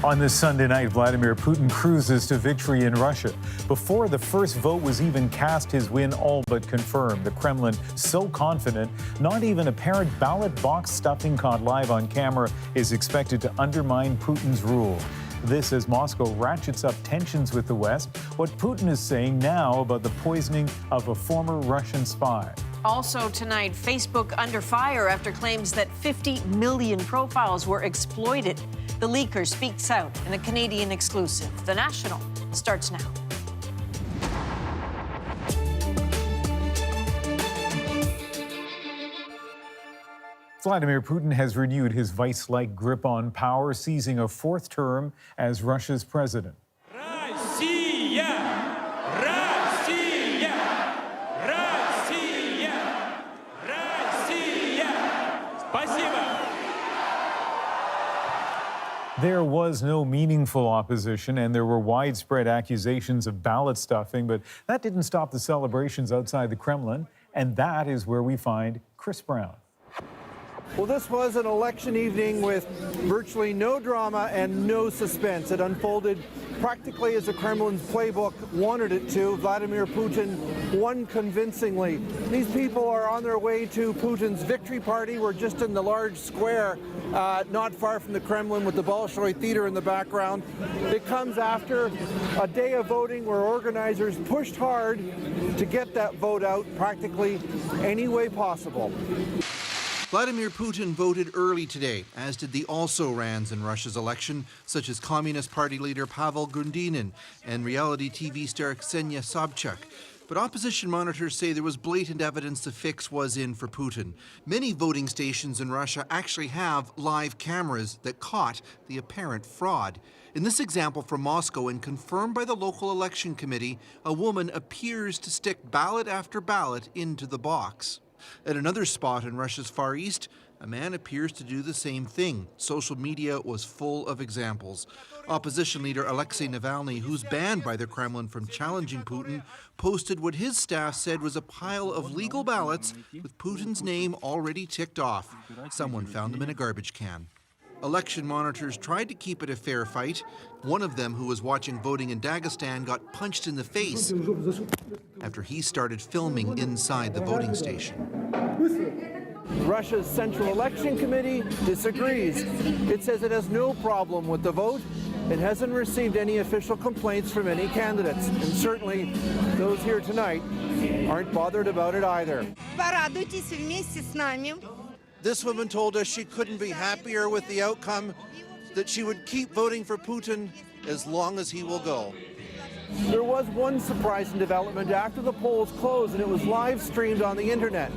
On this Sunday night, Vladimir Putin cruises to victory in Russia. Before the first vote was even cast, his win all but confirmed. The Kremlin so confident, not even apparent ballot box stuffing caught live on camera is expected to undermine Putin's rule. This as Moscow ratchets up tensions with the West. What Putin is saying now about the poisoning of a former Russian spy. Also tonight, Facebook under fire after claims that 50 million profiles were exploited. The leaker speaks out in a Canadian exclusive. The National starts now. Vladimir Putin has renewed his vice-like grip on power, seizing a fourth term as Russia's president. There was no meaningful opposition, and there were widespread accusations of ballot stuffing, but that didn't stop the celebrations outside the Kremlin, and that is where we find Chris Brown. Well, this was an election evening with virtually no drama and no suspense. It unfolded practically as the Kremlin's playbook wanted it to. Vladimir Putin won convincingly. These people are on their way to Putin's victory party. We're just in the large square not far from the Kremlin with the Bolshoi Theater in the background. It comes after a day of voting where organizers pushed hard to get that vote out practically any way possible. Vladimir Putin voted early today, as did the also-rans in Russia's election, such as Communist Party leader Pavel Grudinin and reality TV star Ksenia Sobchak. But opposition monitors say there was blatant evidence the fix was in for Putin. Many voting stations in Russia actually have live cameras that caught the apparent fraud. In this example from Moscow, and confirmed by the local election committee, a woman appears to stick ballot after ballot into the box. At another spot in Russia's Far East, a man appears to do the same thing. Social media was full of examples. Opposition leader Alexei Navalny, who's banned by the Kremlin from challenging Putin, posted what his staff said was a pile of legal ballots with Putin's name already ticked off. Someone found them in a garbage can. Election monitors tried to keep it a fair fight. One of them, who was watching voting in Dagestan, got punched in the face after he started filming inside the voting station. Russia's Central Election Committee disagrees. It says it has no problem with the vote. It hasn't received any official complaints from any candidates. And certainly those here tonight aren't bothered about it either. This woman told us she couldn't be happier with the outcome, that she would keep voting for Putin as long as he will go. There was one surprising development after the polls closed, and it was live streamed on the internet.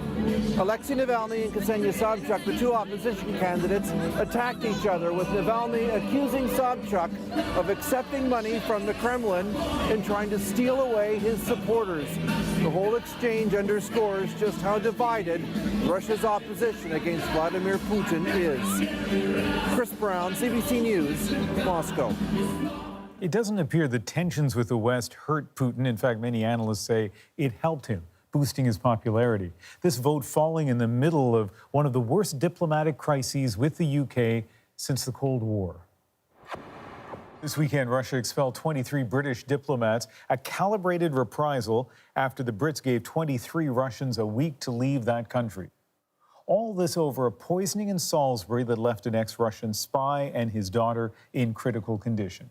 Alexei Navalny and Ksenia Sobchak, the two opposition candidates, attacked each other, with Navalny accusing Sobchak of accepting money from the Kremlin and trying to steal away his supporters. The whole exchange underscores just how divided Russia's opposition against Vladimir Putin is. Chris Brown, CBC News, Moscow. It doesn't appear that tensions with the West hurt Putin. In fact, many analysts say it helped him, boosting his popularity. This vote falling in the middle of one of the worst diplomatic crises with the UK since the Cold War. This weekend, Russia expelled 23 British diplomats, a calibrated reprisal after the Brits gave 23 Russians a week to leave that country. All this over a poisoning in Salisbury that left an ex-Russian spy and his daughter in critical condition.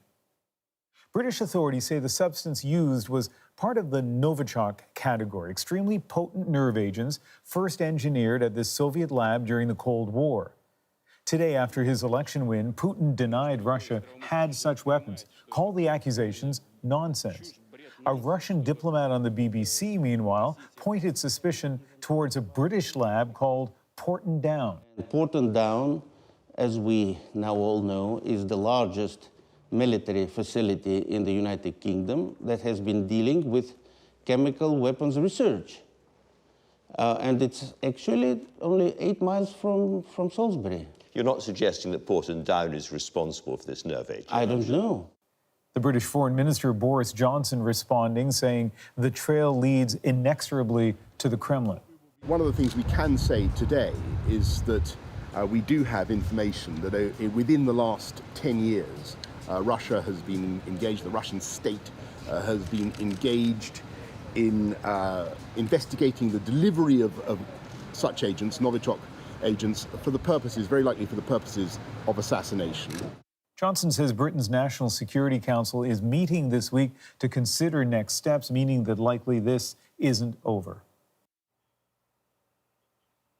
British authorities say the substance used was part of the Novichok category, extremely potent nerve agents first engineered at this Soviet lab during the Cold War. Today, after his election win, Putin denied Russia had such weapons, called the accusations nonsense. A Russian diplomat on the BBC, meanwhile, pointed suspicion towards a British lab called Porton Down. Porton Down, as we now all know, is the largest military facility in the United Kingdom that has been dealing with chemical weapons research. And it's actually only 8 miles from Salisbury. You're not suggesting that Porton Down is responsible for this nerve agent? I don't know. The British Foreign Minister Boris Johnson responding, saying the trail leads inexorably to the Kremlin. One of the things we can say today is that we do have information that within the last 10 years, Russia has been engaged, the Russian state has been engaged in investigating the delivery of such agents, Novichok agents, for the purposes, very likely for the purposes of assassination. Johnson says Britain's National Security Council is meeting this week to consider next steps, meaning that likely this isn't over.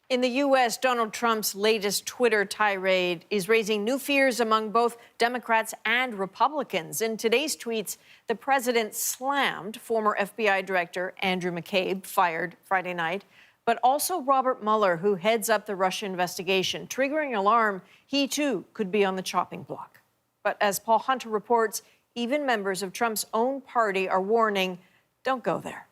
In the U.S., Donald Trump's latest Twitter tirade is raising new fears among both Democrats and Republicans. In today's tweets, the president slammed former FBI Director Andrew McCabe, fired Friday night, but also Robert Mueller, who heads up the Russia investigation, triggering alarm he, too, could be on the chopping block. But as Paul Hunter reports, even members of Trump's own party are warning, don't go there.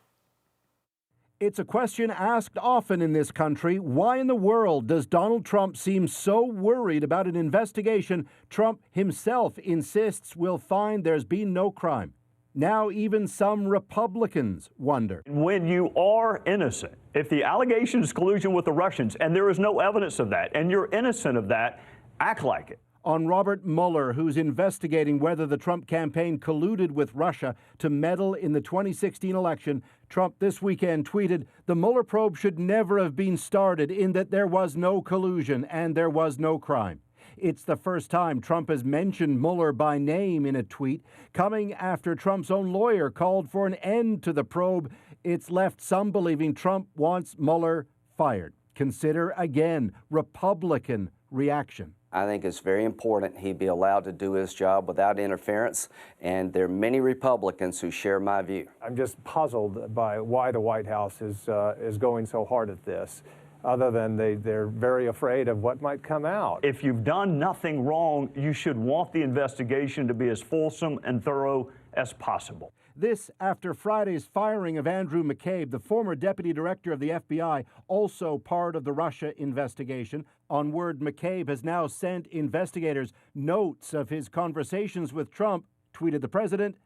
It's a question asked often in this country. Why in the world does Donald Trump seem so worried about an investigation Trump himself insists will find there's been no crime? Now even some Republicans wonder. When you are innocent, if the allegation is collusion with the Russians and there is no evidence of that and you're innocent of that, act like it. On Robert Mueller, who's investigating whether the Trump campaign colluded with Russia to meddle in the 2016 election, Trump this weekend tweeted, "The Mueller probe should never have been started in that there was no collusion and there was no crime." It's the first time Trump has mentioned Mueller by name in a tweet, coming after Trump's own lawyer called for an end to the probe. It's left some believing Trump wants Mueller fired. Consider again Republican reaction. I think it's very important he be allowed to do his job without interference, and there are many Republicans who share my view. I'm just puzzled by why the White House is going so hard at this, other than they're very afraid of what might come out. If you've done nothing wrong, you should want the investigation to be as fulsome and thorough as possible. This after Friday's firing of Andrew McCabe, the former deputy director of the FBI, also part of the Russia investigation. On word, McCabe has now sent investigators notes of his conversations with Trump, tweeted the president,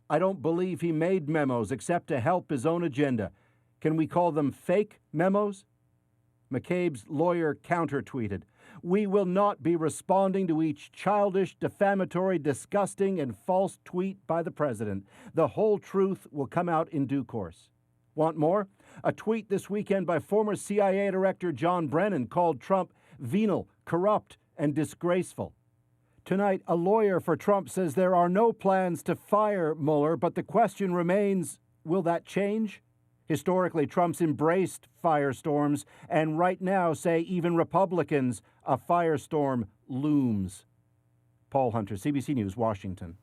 "I don't believe he made memos except to help his own agenda. Can we call them fake memos?" McCabe's lawyer counter-tweeted, "We will not be responding to each childish, defamatory, disgusting, and false tweet by the president. The whole truth will come out in due course." Want more? A tweet this weekend by former CIA Director John Brennan called Trump venal, corrupt, and disgraceful. Tonight, a lawyer for Trump says there are no plans to fire Mueller, but the question remains, will that change? Historically, Trump's embraced firestorms, and right now, say even Republicans, a firestorm looms. Paul Hunter, CBC News, Washington.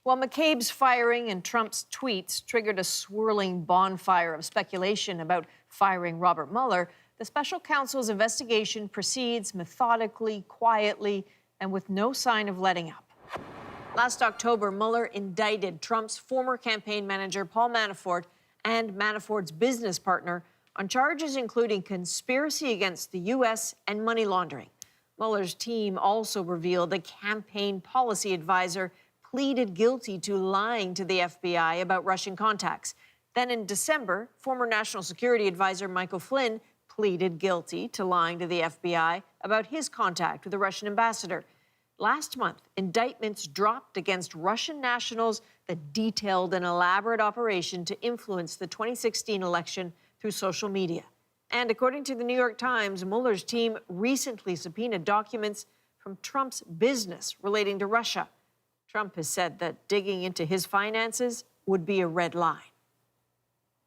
Well, McCabe's firing and Trump's tweets triggered a swirling bonfire of speculation about firing Robert Mueller. The special counsel's investigation proceeds methodically, quietly, and with no sign of letting up. Last October, Mueller indicted Trump's former campaign manager, Paul Manafort, and Manafort's business partner on charges including conspiracy against the U.S. and money laundering. Mueller's team also revealed a campaign policy advisor pleaded guilty to lying to the FBI about Russian contacts. Then in December, former National Security Advisor Michael Flynn pleaded guilty to lying to the FBI about his contact with the Russian ambassador. Last month, indictments dropped against Russian nationals that detailed an elaborate operation to influence the 2016 election through social media. And according to the New York Times, Mueller's team recently subpoenaed documents from Trump's business relating to Russia. Trump has said that digging into his finances would be a red line.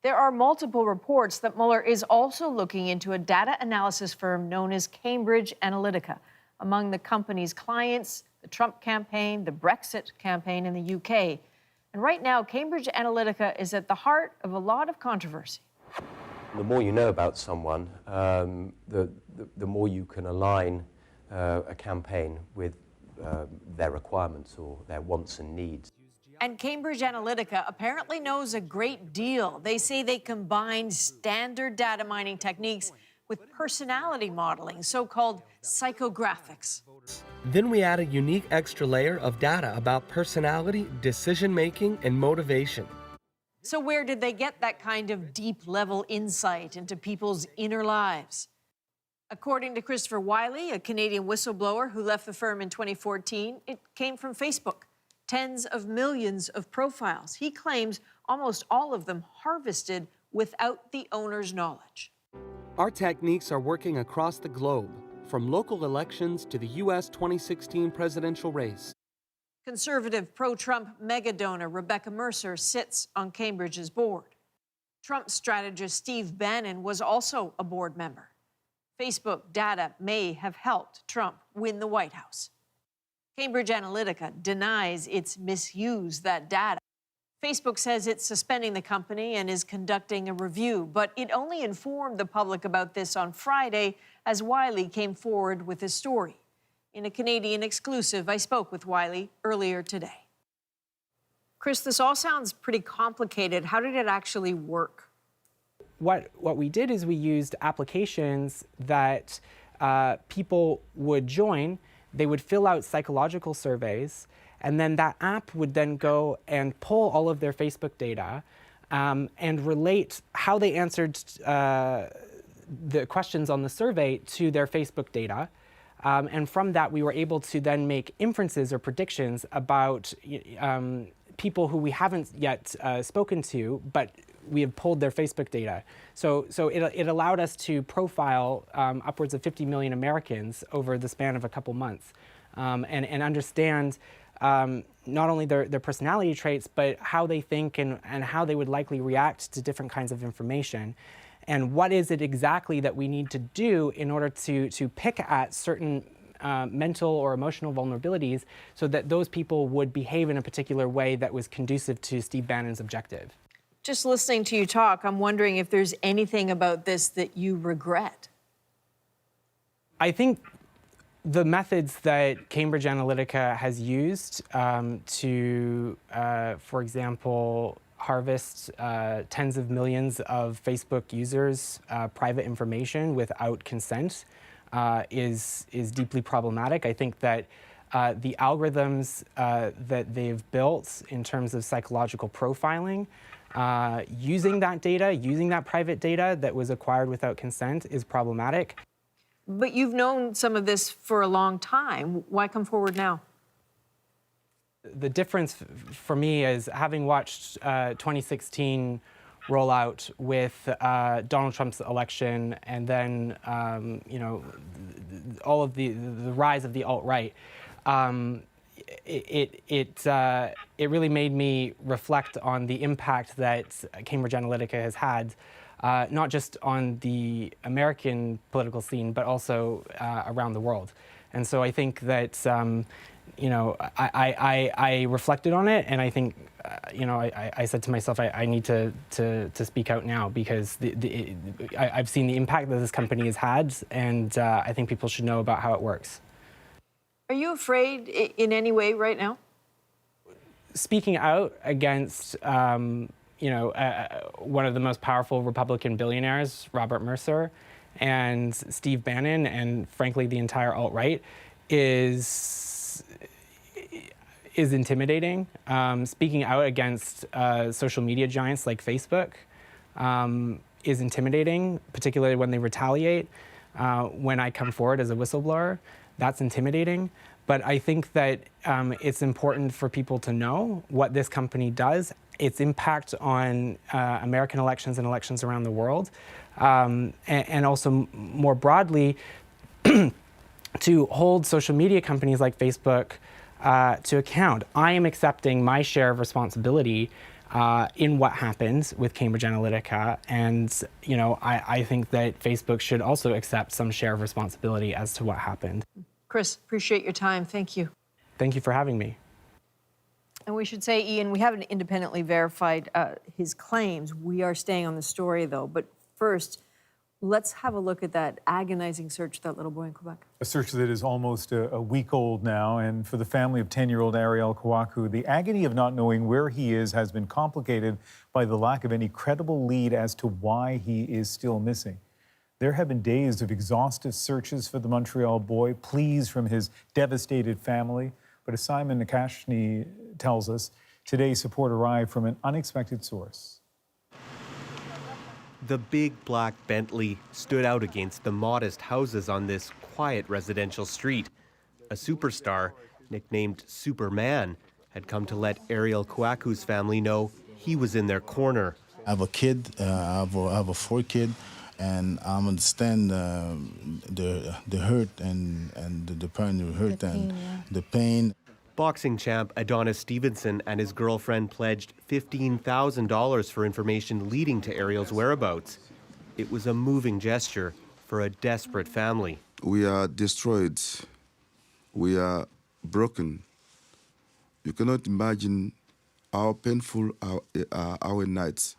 There are multiple reports that Mueller is also looking into a data analysis firm known as Cambridge Analytica. Among the company's clients, the Trump campaign, the Brexit campaign in the UK. And right now, Cambridge Analytica is at the heart of a lot of controversy. The more you know about someone, the more you can align a campaign with their requirements or their wants and needs. And Cambridge Analytica apparently knows a great deal. They say they combine standard data mining techniques with personality modeling, so-called psychographics. Then we add a unique extra layer of data about personality, decision-making, and motivation. So where did they get that kind of deep-level insight into people's inner lives? According to Christopher Wiley, a Canadian whistleblower who left the firm in 2014, it came from Facebook. Tens of millions of profiles. He claims almost all of them harvested without the owner's knowledge. Our techniques are working across the globe, from local elections to the U.S. 2016 presidential race. Conservative pro-Trump mega-donor Rebecca Mercer sits on Cambridge's board. Trump strategist Steve Bannon was also a board member. Facebook data may have helped Trump win the White House. Cambridge Analytica denies it's misused that data. Facebook says it's suspending the company and is conducting a review, but it only informed the public about this on Friday as Wiley came forward with his story. In a Canadian exclusive, I spoke with Wiley earlier today. Chris, this all sounds pretty complicated. How did it actually work? What we did is we used applications that people would join. They would fill out psychological surveys, and then that app would then go and pull all of their Facebook data and relate how they answered the questions on the survey to their Facebook data. And from that, we were able to then make inferences or predictions about people who we haven't yet spoken to, but we have pulled their Facebook data. So it allowed us to profile upwards of 50 million Americans over the span of a couple months and understand not only their personality traits, but how they think and how they would likely react to different kinds of information. And what is it exactly that we need to do in order to pick at certain mental or emotional vulnerabilities so that those people would behave in a particular way that was conducive to Steve Bannon's objective. Just listening to you talk, I'm wondering if there's anything about this that you regret. I think the methods that Cambridge Analytica has used to, for example, harvest tens of millions of Facebook users' private information without consent is deeply problematic. I think that the algorithms that they've built in terms of psychological profiling, using that data, using that private data that was acquired without consent is problematic. But you've known some of this for a long time. Why come forward now? The difference for me is having watched 2016 roll out with Donald Trump's election and then, all of the rise of the alt-right. It really made me reflect on the impact that Cambridge Analytica has had, not just on the American political scene, but also around the world. And so I think that, I reflected on it, and I think, I said to myself, I need to speak out now because I've seen the impact that this company has had, and I think people should know about how it works. Are you afraid in any way right now? Speaking out against, one of the most powerful Republican billionaires, Robert Mercer, and Steve Bannon, and frankly, the entire alt-right, is intimidating. Speaking out against social media giants like Facebook is intimidating, particularly when they retaliate. When I come forward as a whistleblower, that's intimidating. But I think that it's important for people to know what this company does, its impact on American elections and elections around the world, and also more broadly, to hold social media companies like Facebook to account. I am accepting my share of responsibility in what happened with Cambridge Analytica, and I think that Facebook should also accept some share of responsibility as to what happened. Chris, appreciate your time. Thank you. Thank you for having me. And we should say, Ian, we haven't independently verified his claims. We are staying on the story, though. But first, let's have a look at that agonizing search of that little boy in Quebec. A search that is almost a week old now, and for the family of 10-year-old Ariel Kawaku, the agony of not knowing where he is has been complicated by the lack of any credible lead as to why he is still missing. There have been days of exhaustive searches for the Montreal boy, pleas from his devastated family. But as Simon Nakashny tells us, today support arrived from an unexpected source. The big black Bentley stood out against the modest houses on this quiet residential street. A superstar, nicknamed Superman, had come to let Ariel Kouakou's family know he was in their corner. I have a kid, I have a 4 kid, and I understand the hurt and the pain, the pain. Boxing champ Adonis Stevenson and his girlfriend pledged $15,000 for information leading to Ariel's whereabouts. It was a moving gesture for a desperate family. We are destroyed. We are broken. You cannot imagine how painful our nights.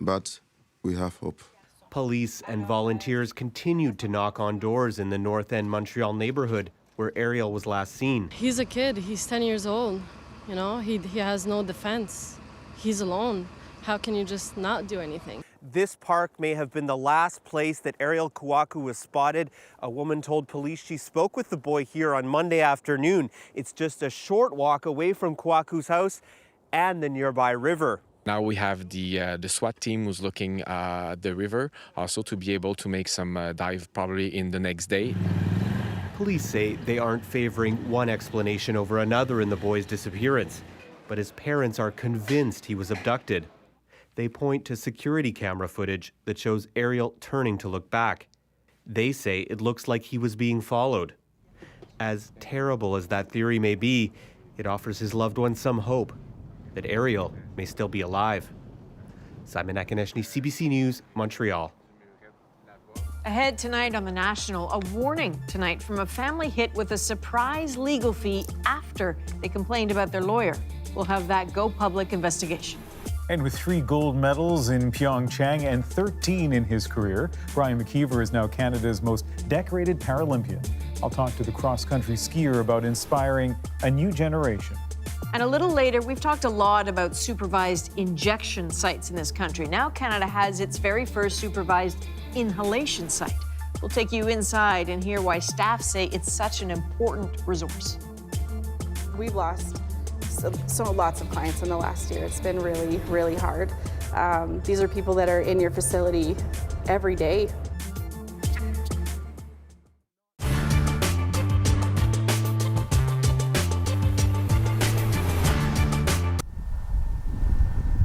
But we have hope. Police and volunteers continued to knock on doors in the North End Montreal neighborhood where Ariel was last seen. He's a kid. He's 10 years old. You know, he has no defense. He's alone. How can you just not do anything? This park may have been the last place that Ariel Kouakou was spotted. A woman told police she spoke with the boy here on Monday afternoon. It's just a short walk away from Kouakou's house and the nearby river. Now we have the SWAT team who's looking at the river, also to be able to make some dive probably in the next day. Police say they aren't favoring one explanation over another in the boy's disappearance, but his parents are convinced he was abducted. They point to security camera footage that shows Ariel turning to look back. They say it looks like he was being followed. As terrible as that theory may be, it offers his loved ones some hope that Ariel may still be alive. Simon Akineshny, CBC News, Montreal. Ahead tonight on The National, a warning tonight from a family hit with a surprise legal fee after they complained about their lawyer. We'll have that go public investigation. And with 3 gold medals in Pyeongchang and 13 in his career, Brian McKeever is now Canada's most decorated Paralympian. I'll talk to the cross-country skier about inspiring a new generation. And a little later, we've talked a lot about supervised injection sites in this country. Now Canada has its very first supervised inhalation site. We'll take you inside and hear why staff say it's such an important resource. We've lost lots of clients in the last year. It's been really, really hard. These are people that are in your facility every day.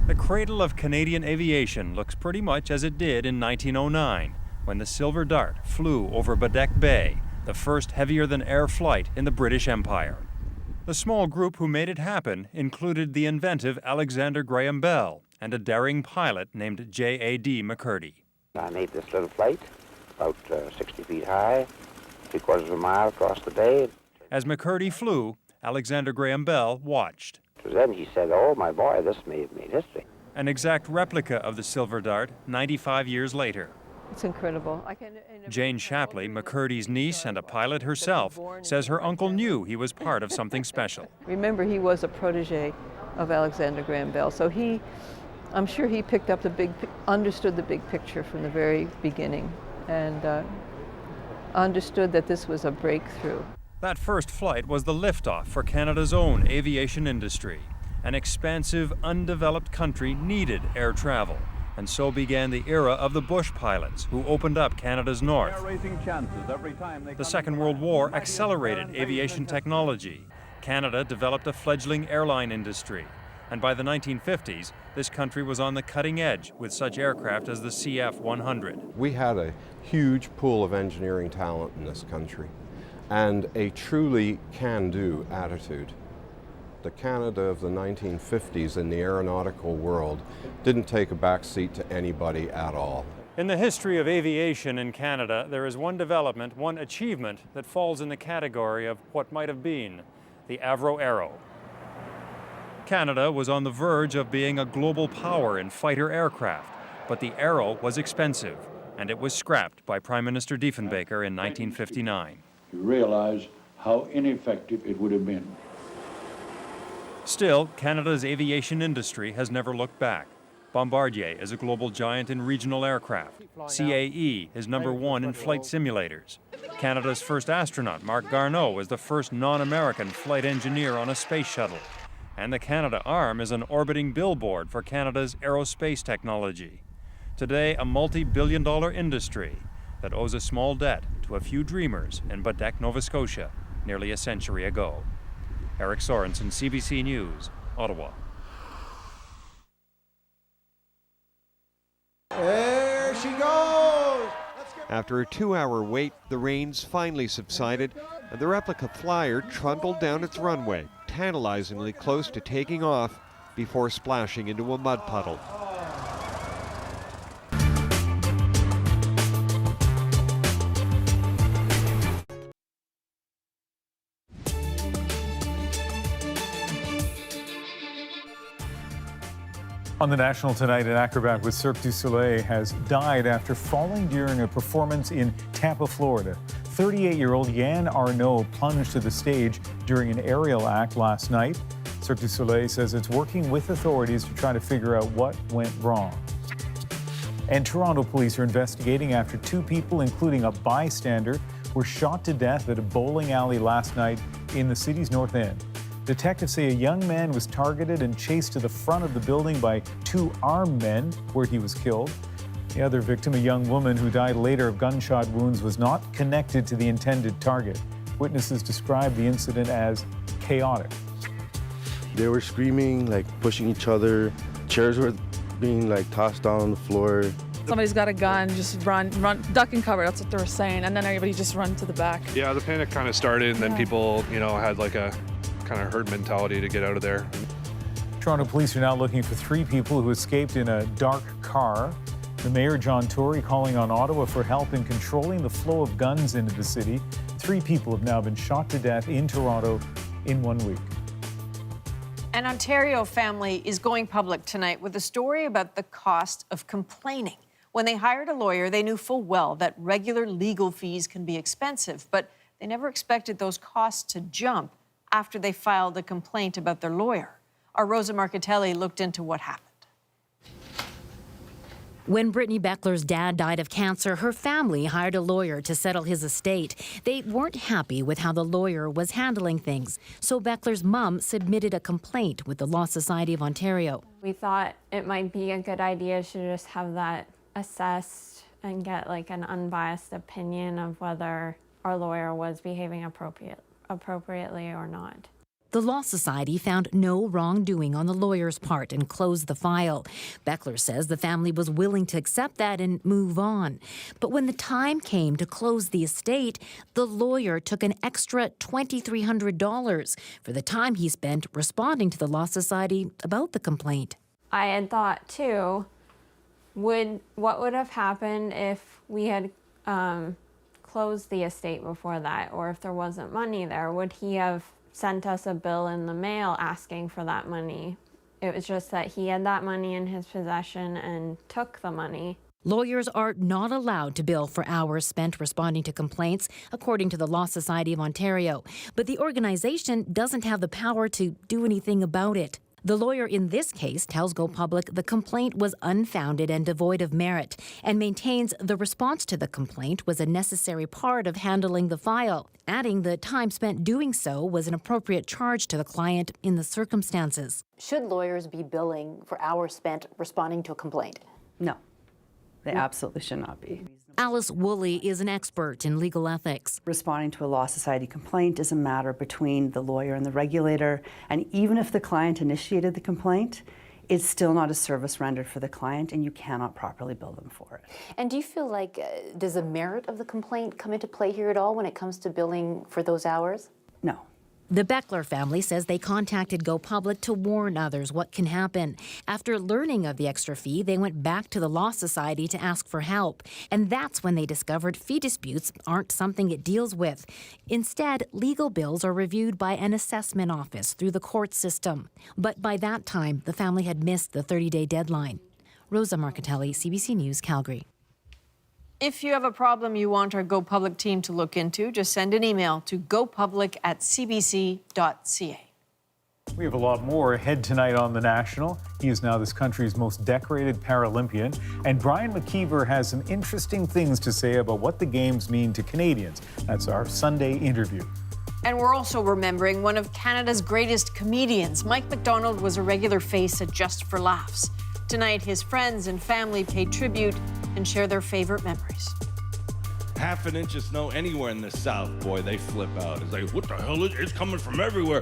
The cradle of Canadian aviation looks pretty much as it did in 1909, when the Silver Dart flew over Badek Bay, the first heavier-than-air flight in the British Empire. The small group who made it happen included the inventive Alexander Graham Bell and a daring pilot named J.A.D. McCurdy. I made this little flight, about 60 feet high, 3/4 of a mile across the bay. As McCurdy flew, Alexander Graham Bell watched. Then he said, "Oh, my boy, this may have made history." An exact replica of the Silver Dart 95 years later. It's incredible. Jane Shapley, McCurdy's niece and a pilot herself, says her uncle knew he was part of something special. Remember, he was a protege of Alexander Graham Bell, so I'm sure he picked up understood the big picture from the very beginning, and understood that this was a breakthrough. That first flight was the liftoff for Canada's own aviation industry. An expansive, undeveloped country needed air travel, and so began the era of the bush pilots who opened up Canada's north. The Second World War accelerated aviation technology. Canada developed a fledgling airline industry, and by the 1950s, this country was on the cutting edge with such aircraft as the CF-100. We had a huge pool of engineering talent in this country, and a truly can-do attitude. The Canada of the 1950s in the aeronautical world didn't take a back seat to anybody at all. In the history of aviation in Canada, there is one development, one achievement that falls in the category of what might have been, the Avro Arrow. Canada was on the verge of being a global power in fighter aircraft, but the Arrow was expensive, and it was scrapped by Prime Minister Diefenbaker in 1959. You realize how ineffective it would have been. Still, Canada's aviation industry has never looked back. Bombardier is a global giant in regional aircraft. CAE is #1 in flight simulators. Canada's first astronaut, Marc Garneau, was the first non-American flight engineer on a space shuttle. And the Canada arm is an orbiting billboard for Canada's aerospace technology. Today, a multi-billion-dollar industry that owes a small debt to a few dreamers in Badek, Nova Scotia, nearly a century ago. Eric Sorensen, CBC News, Ottawa. There she goes! After a 2-hour wait, the rains finally subsided, and the replica flyer trundled down its runway, tantalizingly close to taking off before splashing into a mud puddle. On the National tonight, an acrobat with Cirque du Soleil has died after falling during a performance in Tampa, Florida. 38-year-old Yann Arnaud plunged to the stage during an aerial act last night. Cirque du Soleil says it's working with authorities to try to figure out what went wrong. And Toronto police are investigating after 2 people, including a bystander, were shot to death at a bowling alley last night in the city's north end. Detectives say a young man was targeted and chased to the front of the building by 2 armed men, where he was killed. The other victim, a young woman who died later of gunshot wounds, was not connected to the intended target. Witnesses described the incident as chaotic. They were screaming, like pushing each other. Chairs were being like tossed down on the floor. Somebody's got a gun, just run, duck and cover, that's what they were saying. And then everybody just run to the back. Yeah, the panic kind of started, and then people, had like a kind of herd mentality to get out of there. Toronto police are now looking for 3 people who escaped in a dark car. The mayor, John Tory, calling on Ottawa for help in controlling the flow of guns into the city. 3 people have now been shot to death in Toronto in 1 week. An Ontario family is going public tonight with a story about the cost of complaining. When they hired a lawyer, they knew full well that regular legal fees can be expensive, but they never expected those costs to jump after they filed a complaint about their lawyer. Our Rosa Marcatelli looked into what happened. When Brittany Beckler's dad died of cancer, her family hired a lawyer to settle his estate. They weren't happy with how the lawyer was handling things, so Beckler's mom submitted a complaint with the Law Society of Ontario. We thought it might be a good idea to just have that assessed and get like an unbiased opinion of whether our lawyer was behaving appropriately or not. The Law Society found no wrongdoing on the lawyer's part and closed the file. Beckler says the family was willing to accept that and move on. But when the time came to close the estate, the lawyer took an extra $2,300 for the time he spent responding to the Law Society about the complaint. I had thought too, what would have happened if we had closed the estate before that, or if there wasn't money there? Would he have sent us a bill in the mail asking for that money? It was just that he had that money in his possession and took the money. Lawyers are not allowed to bill for hours spent responding to complaints, according to the Law Society of Ontario. But the organization doesn't have the power to do anything about it. The lawyer in this case tells Go Public the complaint was unfounded and devoid of merit, and maintains the response to the complaint was a necessary part of handling the file, adding the time spent doing so was an appropriate charge to the client in the circumstances. Should lawyers be billing for hours spent responding to a complaint? No, they absolutely should not be. Alice Woolley is an expert in legal ethics. Responding to a Law Society complaint is a matter between the lawyer and the regulator, and even if the client initiated the complaint, it's still not a service rendered for the client, and you cannot properly bill them for it. And do you feel like, does the merit of the complaint come into play here at all when it comes to billing for those hours? No. The Beckler family says they contacted Go Public to warn others what can happen. After learning of the extra fee, they went back to the Law Society to ask for help. And that's when they discovered fee disputes aren't something it deals with. Instead, legal bills are reviewed by an assessment office through the court system. But by that time, the family had missed the 30-day deadline. Rosa Marcatelli, CBC News, Calgary. If you have a problem you want our Go Public team to look into, just send an email to gopublic@cbc.ca. We have a lot more ahead tonight on The National. He is now this country's most decorated Paralympian. And Brian McKeever has some interesting things to say about what the Games mean to Canadians. That's our Sunday interview. And we're also remembering one of Canada's greatest comedians. Mike MacDonald was a regular face at Just for Laughs. Tonight, his friends and family pay tribute and share their favorite memories. Half an inch of snow anywhere in the South, boy, they flip out. It's like, what the hell is it? It's coming from everywhere.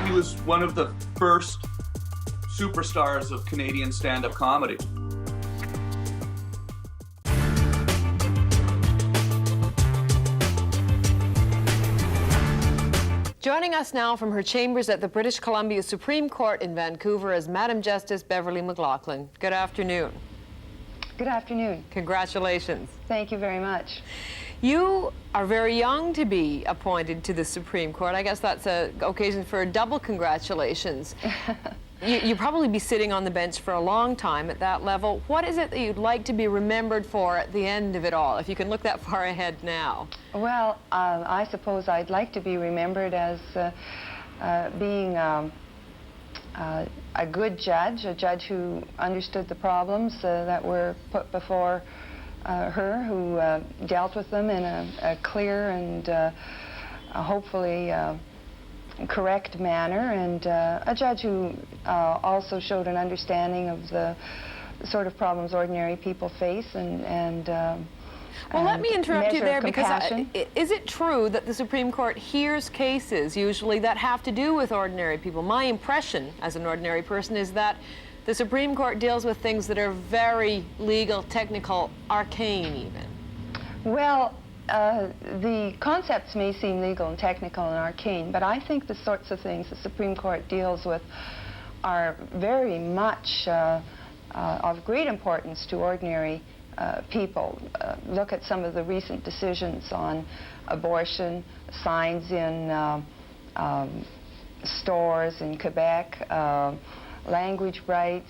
He was one of the first superstars of Canadian stand-up comedy. Joining us now from her chambers at the British Columbia Supreme Court in Vancouver is Madam Justice Beverly McLaughlin. Good afternoon. Good afternoon. Congratulations. Thank you very much. You are very young to be appointed to the Supreme Court. I guess that's an occasion for a double congratulations. You'll probably be sitting on the bench for a long time at that level. What is it that you'd like to be remembered for at the end of it all, if you can look that far ahead now? Well, I suppose I'd like to be remembered as being a good judge, a judge who understood the problems that were put before her, who dealt with them in a clear and hopefully correct manner, and a judge who also showed an understanding of the sort of problems ordinary people face and well, let me interrupt you there, because is it true that the Supreme Court hears cases usually that have to do with ordinary people? My impression as an ordinary person is that the Supreme Court deals with things that are very legal, technical, arcane even. Well, the concepts may seem legal and technical and arcane, but I think the sorts of things the Supreme Court deals with are very much of great importance to ordinary people. Look at some of the recent decisions on abortion, signs in stores in Quebec, language rights,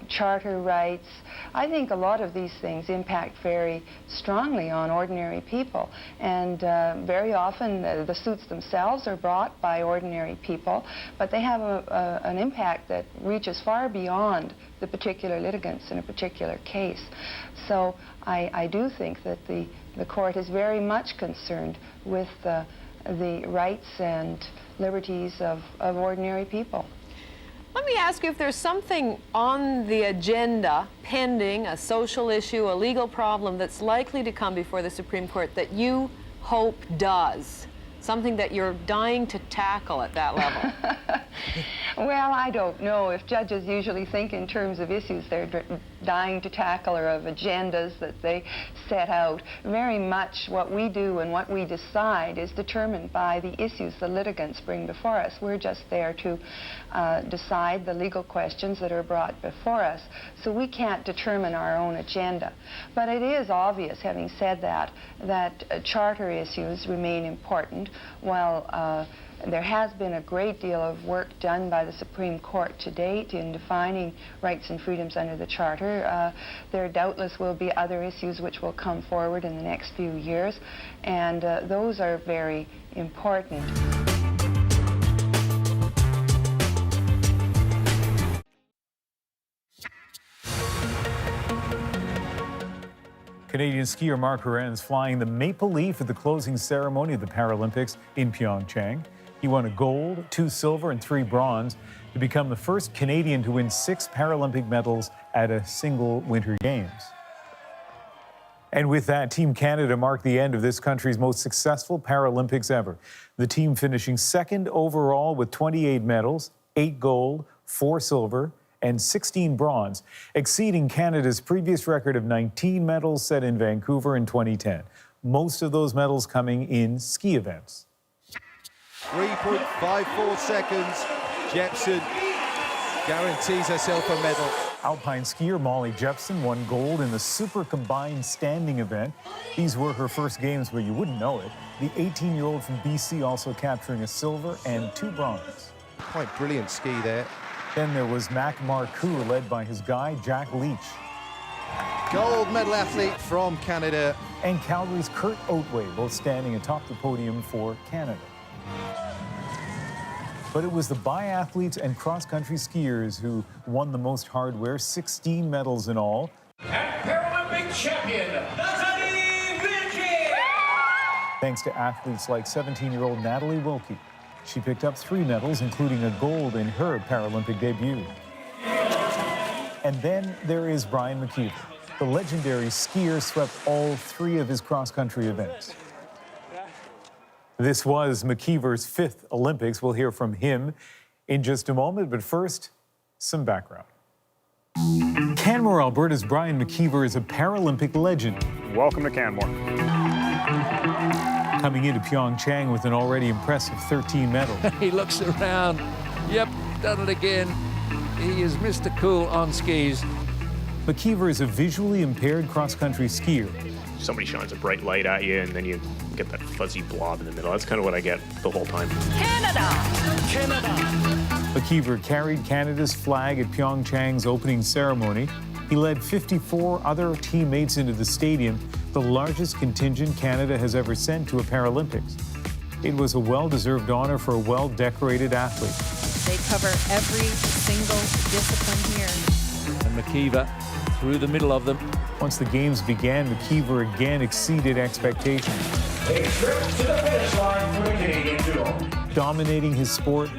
charter rights. I think a lot of these things impact very strongly on ordinary people, and very often the suits themselves are brought by ordinary people, but they have an impact that reaches far beyond the particular litigants in a particular case. So I do think that the court is very much concerned with the rights and liberties of ordinary people. Let me ask you if there's something on the agenda pending, a social issue, a legal problem that's likely to come before the Supreme Court that you hope does, something that you're dying to tackle at that level. Well, I don't know. If judges usually think in terms of issues they're dying to tackle or of agendas that they set out, very much what we do and what we decide is determined by the issues the litigants bring before us. We're just there to decide the legal questions that are brought before us, so we can't determine our own agenda. But it is obvious, having said that, that charter issues remain important. While there has been a great deal of work done by the Supreme Court to date in defining rights and freedoms under the Charter. There doubtless will be other issues which will come forward in the next few years, and those are very important. Canadian skier Mark Horan is flying the Maple Leaf at the closing ceremony of the Paralympics in Pyeongchang. He won a gold, 2 silver, and 3 bronze to become the first Canadian to win 6 Paralympic medals at a single Winter Games. And with that, Team Canada marked the end of this country's most successful Paralympics ever. The team finishing second overall with 28 medals, 8 gold, 4 silver, and 16 bronze, exceeding Canada's previous record of 19 medals set in Vancouver in 2010. Most of those medals coming in ski events. 3.54 seconds. Jepson guarantees herself a medal. Alpine skier Molly Jepson won gold in the super combined standing event. These were her first games, but you wouldn't know it. The 18-year-old from BC also capturing a silver and 2 bronze. Quite brilliant ski there. Then there was Mac Marcoux, led by his guy, Jack Leach. Gold medal athlete from Canada. And Calgary's Kurt Otway, both standing atop the podium for Canada. But it was the biathletes and cross-country skiers who won the most hardware, 16 medals in all. And Paralympic champion, Natalie Vinci! thanks to athletes like 17-year-old Natalie Wilkie. She picked up 3 medals, including a gold in her Paralympic debut. And then there is Brian McKeever. The legendary skier swept all 3 of his cross-country events. This was McKeever's 5th Olympics. We'll hear from him in just a moment, but first, some background. Canmore, Alberta's Brian McKeever is a Paralympic legend. Welcome to Canmore. Coming into Pyeongchang with an already impressive 13 medals. He looks around. Yep, done it again. He is Mr. Cool on skis. McKeever is a visually impaired cross-country skier. Somebody shines a bright light at you, and then you get that fuzzy blob in the middle. That's kind of what I get the whole time. Canada! McKeever carried Canada's flag at Pyeongchang's opening ceremony. He led 54 other teammates into the stadium, the largest contingent Canada has ever sent to a Paralympics. It was a well-deserved honor for a well-decorated athlete. They cover every single discipline here. And McKeever through the middle of them. Once the games began, McKeever again exceeded expectations. A trip to the finish line for the Canadian duo. Dominating his sport,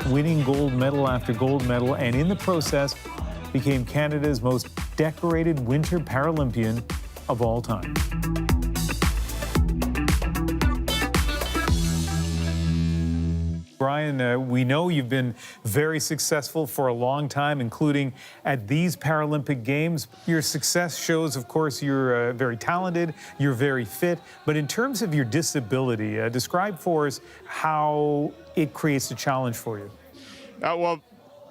winning gold medal after gold medal, and in the process, became Canada's most decorated Winter Paralympian of all time. Brian, we know you've been very successful for a long time, including at these Paralympic Games. Your success shows, of course, you're very talented, you're very fit, but in terms of your disability, describe for us how it creates a challenge for you. Well,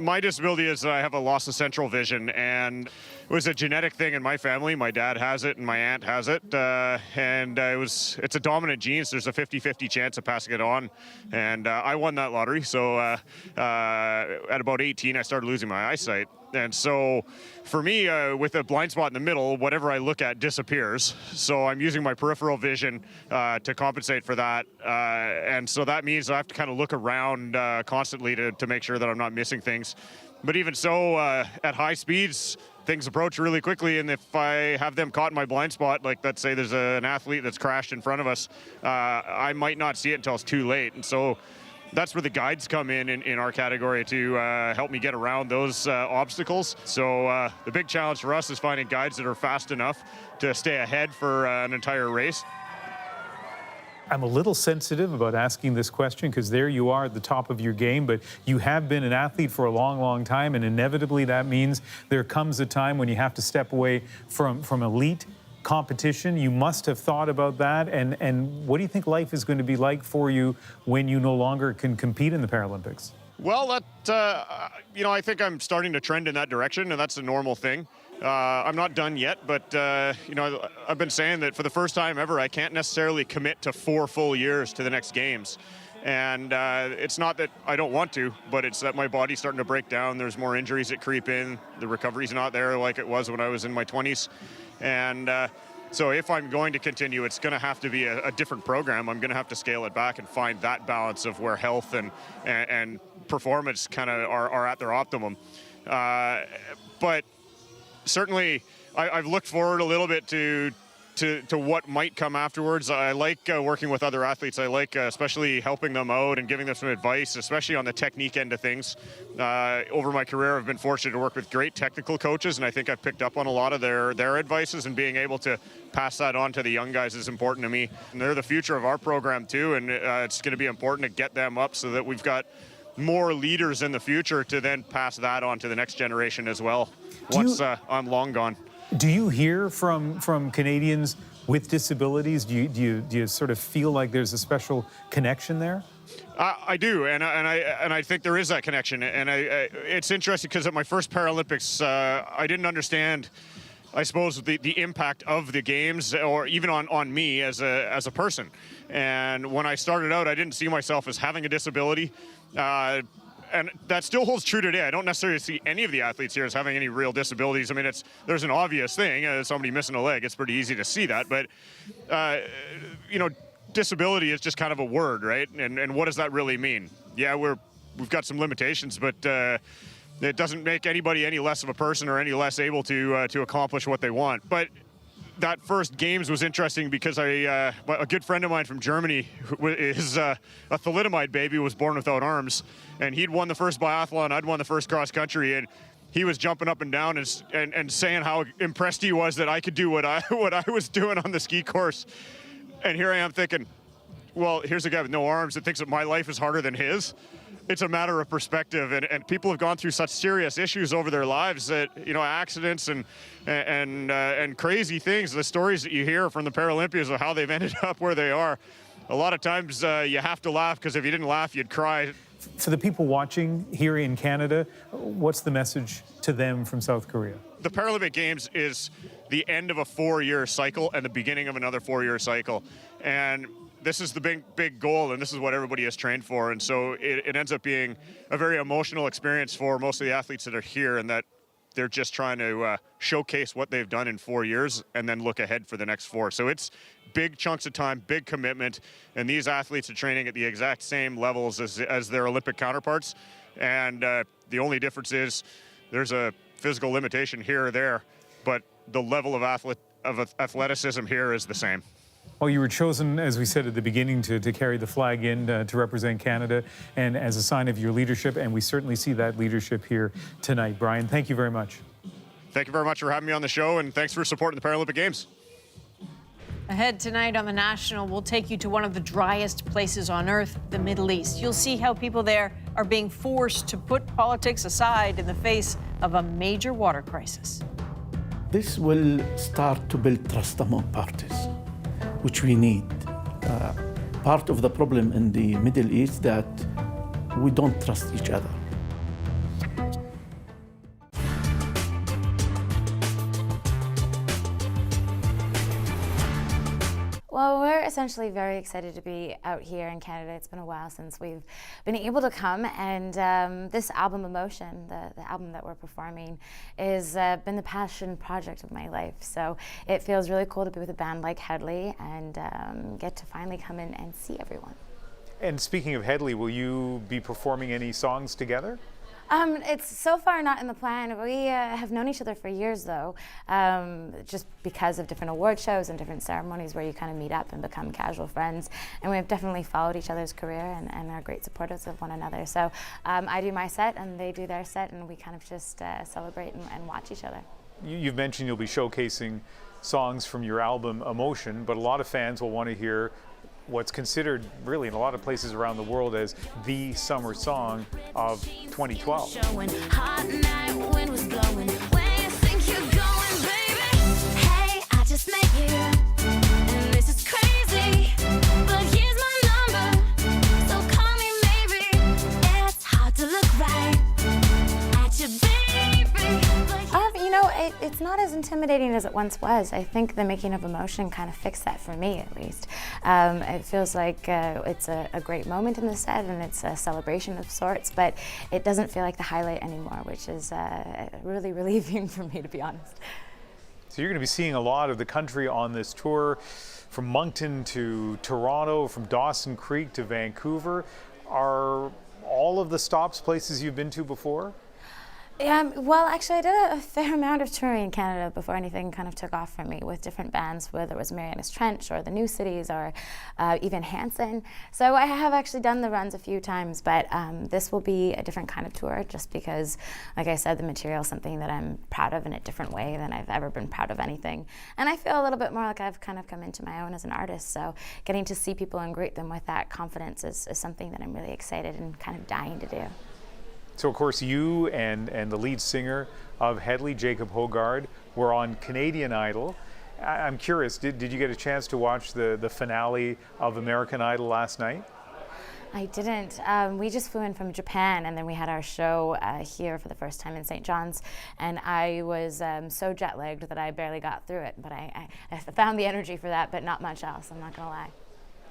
my disability is I have a loss of central vision, and it was a genetic thing in my family. My dad has it and my aunt has it, and it's a dominant gene, so there's a 50-50 chance of passing it on, and I won that lottery. So at about 18, I started losing my eyesight. And so for me, with a blind spot in the middle, whatever I look at disappears. So I'm using my peripheral vision to compensate for that. And so that means I have to kind of look around constantly to make sure that I'm not missing things. But even so, at high speeds, things approach really quickly. And if I have them caught in my blind spot, like let's say there's an athlete that's crashed in front of us, I might not see it until it's too late. And so that's where the guides come in our category to help me get around those obstacles. So the big challenge for us is finding guides that are fast enough to stay ahead for an entire race. I'm a little sensitive about asking this question because there you are at the top of your game, but you have been an athlete for a long, long time, and inevitably that means there comes a time when you have to step away from elite competition. You must have thought about that, and what do you think life is going to be like for you when you no longer can compete in the Paralympics? Well, I think I'm starting to trend in that direction, and that's a normal thing. I'm not done yet, but I've been saying that for the first time ever, I can't necessarily commit to 4 full years to the next games. And it's not that I don't want to, but it's that my body's starting to break down. There's more injuries that creep in. The recovery's not there like it was when I was in my 20s. And so if I'm going to continue, it's going to have to be a different program. I'm going to have to scale it back and find that balance of where health and performance kind of are at their optimum. But certainly, I've looked forward a little bit to what might come afterwards. I like working with other athletes. I like especially helping them out and giving them some advice, especially on the technique end of things. Over my career, I've been fortunate to work with great technical coaches, and I think I've picked up on a lot of their advices, and being able to pass that on to the young guys is important to me. And they're the future of our program too, and it's going to be important to get them up so that we've got more leaders in the future to then pass that on to the next generation as well, once I'm long gone. Do you hear from Canadians with disabilities? Do you sort of feel like there's a special connection there? I do, and I think there is that connection. And it's interesting because at my first Paralympics, I didn't understand, I suppose, the impact of the games, or even on me as a person. And when I started out, I didn't see myself as having a disability. And that still holds true today. I don't necessarily see any of the athletes here as having any real disabilities. I mean, there's an obvious thing. Somebody missing a leg, it's pretty easy to see that. But, disability is just kind of a word, right? And what does that really mean? Yeah, we've got some limitations, but it doesn't make anybody any less of a person or any less able to accomplish what they want. But that first games was interesting because a good friend of mine from Germany, is a thalidomide baby, was born without arms, and he'd won the first biathlon, I'd won the first cross country, and he was jumping up and down and saying how impressed he was that I could do what I was doing on the ski course. And here I am thinking, well, here's a guy with no arms that thinks that my life is harder than his. It's a matter of perspective, and people have gone through such serious issues over their lives that, you know, accidents and crazy things. The stories that you hear from the Paralympians of how they've ended up where they are, a lot of times you have to laugh, because if you didn't laugh, you'd cry. For the people watching here in Canada, what's the message to them from South Korea? The Paralympic Games is the end of a 4-year cycle and the beginning of another 4-year cycle. And this is the big goal, and this is what everybody has trained for. And so it ends up being a very emotional experience for most of the athletes that are here, and that they're just trying to showcase what they've done in 4 years and then look ahead for the next 4. So it's big chunks of time, big commitment, and these athletes are training at the exact same levels as their Olympic counterparts. And the only difference is there's a physical limitation here or there, but the level of athleticism here is the same. Well, you were chosen, as we said at the beginning, to carry the flag in to represent Canada, and as a sign of your leadership, and we certainly see that leadership here tonight. Brian, thank you very much. Thank you very much for having me on the show, and thanks for supporting the Paralympic Games. Ahead tonight on The National, we'll take you to one of the driest places on earth, the Middle East. You'll see how people there are being forced to put politics aside in the face of a major water crisis. This will start to build trust among parties, which we need. Part of the problem in the Middle East that we don't trust each other. Well, we're essentially very excited to be out here in Canada. It's been a while since we've been able to come, and this album, Emotion, the album that we're performing, is been the passion project of my life. So it feels really cool to be with a band like Headley and get to finally come in and see everyone. And speaking of Headley, will you be performing any songs together? It's so far not in the plan. We have known each other for years, though, just because of different award shows and different ceremonies where you kind of meet up and become casual friends. And we've definitely followed each other's career and are great supporters of one another. So I do my set and they do their set, and we kind of just celebrate and watch each other. You've mentioned you'll be showcasing songs from your album, Emotion, but a lot of fans will want to hear what's considered really in a lot of places around the world as the summer song of 2012. It's not as intimidating as it once was. I think the making of Emotion kind of fixed that for me, at least. It feels like it's a great moment in the set, and it's a celebration of sorts, but it doesn't feel like the highlight anymore, which is really relieving for me, to be honest. So you're going to be seeing a lot of the country on this tour, from Moncton to Toronto, from Dawson Creek to Vancouver. Are all of the stops places you've been to before? Well, actually, I did a fair amount of touring in Canada before anything kind of took off for me with different bands, whether it was Marianas Trench or the New Cities or even Hanson. So I have actually done the runs a few times, but this will be a different kind of tour just because, like I said, the material is something that I'm proud of in a different way than I've ever been proud of anything. And I feel a little bit more like I've kind of come into my own as an artist, so getting to see people and greet them with that confidence is something that I'm really excited and kind of dying to do. So, of course, you and the lead singer of Headley, Jacob Hogard, were on Canadian Idol. I'm curious, did you get a chance to watch the finale of American Idol last night? I didn't. We just flew in from Japan, and then we had our show here for the first time in St. John's, and I was so jet-lagged that I barely got through it, but I found the energy for that, but not much else, I'm not going to lie.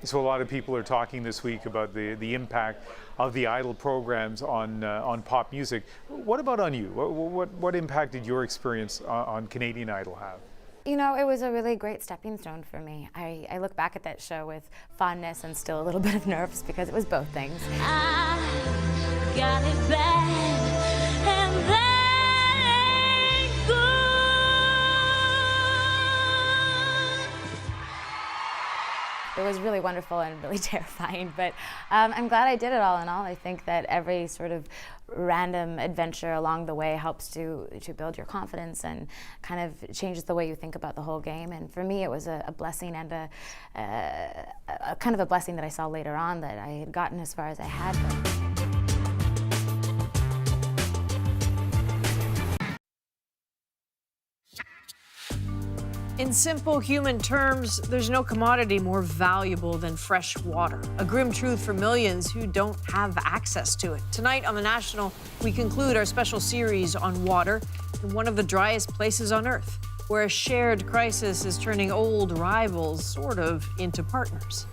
So a lot of people are talking this week about the impact of the Idol programs on pop music. What about on you? What impact did your experience on Canadian Idol have? You know, it was a really great stepping stone for me. I look back at that show with fondness and still a little bit of nerves because it was both things. I got it bad, and that ain't good. It was really wonderful and really terrifying, but I'm glad I did it all in all. I think that every sort of random adventure along the way helps to build your confidence and kind of changes the way you think about the whole game. And for me, it was a blessing and a kind of a blessing that I saw later on, that I had gotten as far as I had. In simple human terms, there's no commodity more valuable than fresh water. A grim truth for millions who don't have access to it. Tonight on The National, we conclude our special series on water in one of the driest places on Earth, where a shared crisis is turning old rivals sort of into partners.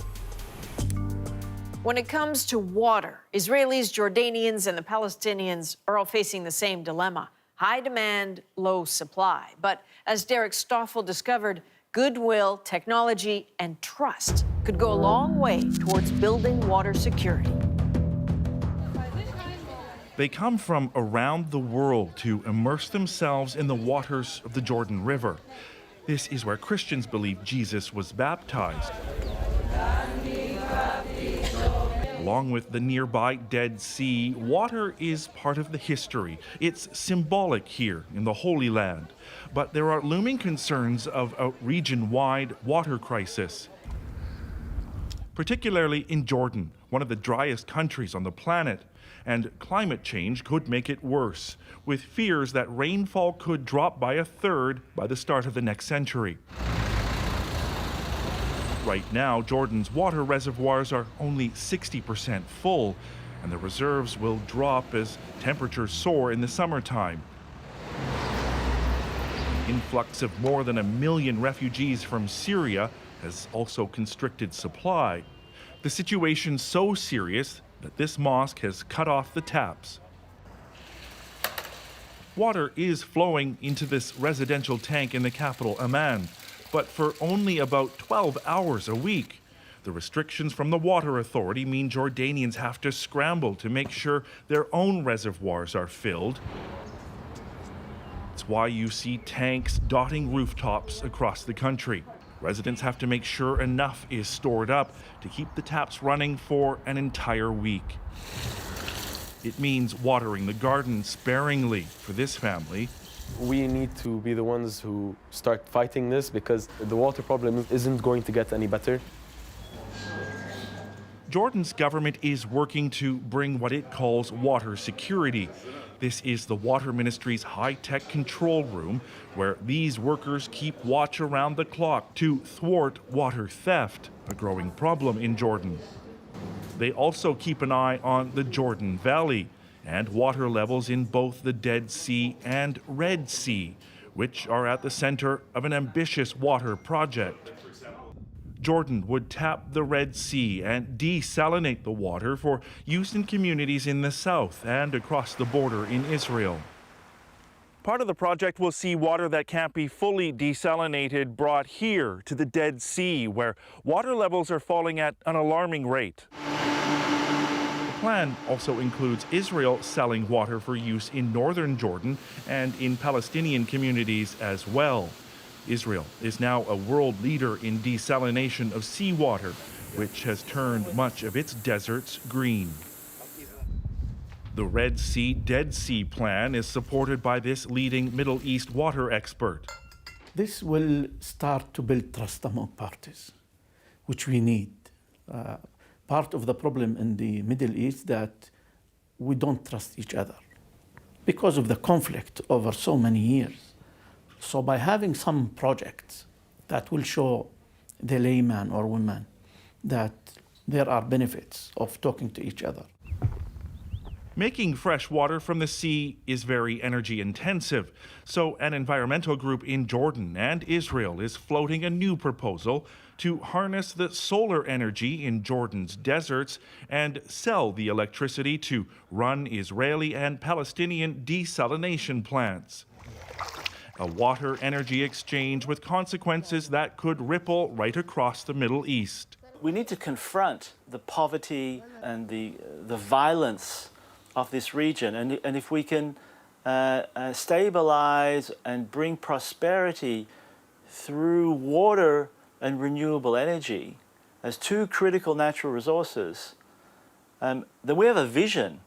When it comes to water, Israelis, Jordanians, and the Palestinians are all facing the same dilemma. High demand, low supply. But as Derek Stoffel discovered, goodwill, technology, and trust could go a long way towards building water security. They come from around the world to immerse themselves in the waters of the Jordan River. This is where Christians believe Jesus was baptized. Along with the nearby Dead Sea, water is part of the history. It's symbolic here in the Holy Land. But there are looming concerns of a region-wide water crisis, particularly in Jordan, one of the driest countries on the planet. And climate change could make it worse, with fears that rainfall could drop by a third by the start of the next century. Right now, Jordan's water reservoirs are only 60% full, and the reserves will drop as temperatures soar in the summertime. The influx of more than 1 million refugees from Syria has also constricted supply. The situation's so serious that this mosque has cut off the taps. Water is flowing into this residential tank in the capital, Amman, but for only about 12 hours a week. The restrictions from the Water Authority mean Jordanians have to scramble to make sure their own reservoirs are filled. It's why you see tanks dotting rooftops across the country. Residents have to make sure enough is stored up to keep the taps running for an entire week. It means watering the garden sparingly for this family. We need to be the ones who start fighting this, because the water problem isn't going to get any better. Jordan's government is working to bring what it calls water security. This is the Water Ministry's high-tech control room, where these workers keep watch around the clock to thwart water theft, a growing problem in Jordan. They also keep an eye on the Jordan Valley and water levels in both the Dead Sea and Red Sea, which are at the center of an ambitious water project. Jordan would tap the Red Sea and desalinate the water for use in communities in the south and across the border in Israel. Part of the project will see water that can't be fully desalinated brought here to the Dead Sea, where water levels are falling at an alarming rate. The plan also includes Israel selling water for use in northern Jordan and in Palestinian communities as well. Israel is now a world leader in desalination of seawater, which has turned much of its deserts green. The Red Sea, Dead Sea plan is supported by this leading Middle East water expert. This will start to build trust among parties, which we need. Part of the problem in the Middle East that we don't trust each other because of the conflict over so many years. So by having some projects that will show the layman or woman that there are benefits of talking to each other. Making fresh water from the sea is very energy intensive, so an environmental group in Jordan and Israel is floating a new proposal to harness the solar energy in Jordan's deserts and sell the electricity to run Israeli and Palestinian desalination plants. A water energy exchange with consequences that could ripple right across the Middle East. We need to confront the poverty and the violence of this region, and if we can stabilize and bring prosperity through water and renewable energy, as two critical natural resources, then we have a vision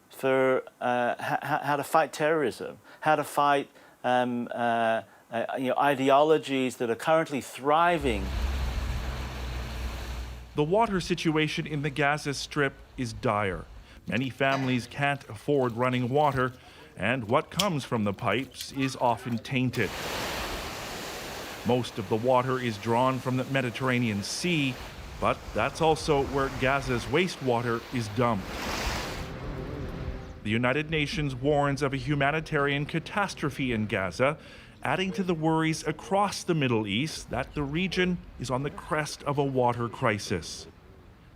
for how to fight terrorism, how to fight ideologies that are currently thriving. The water situation in the Gaza Strip is dire. Many families can't afford running water, and what comes from the pipes is often tainted. Most of the water is drawn from the Mediterranean Sea, but that's also where Gaza's wastewater is dumped. The United Nations warns of a humanitarian catastrophe in Gaza, adding to the worries across the Middle East that the region is on the crest of a water crisis.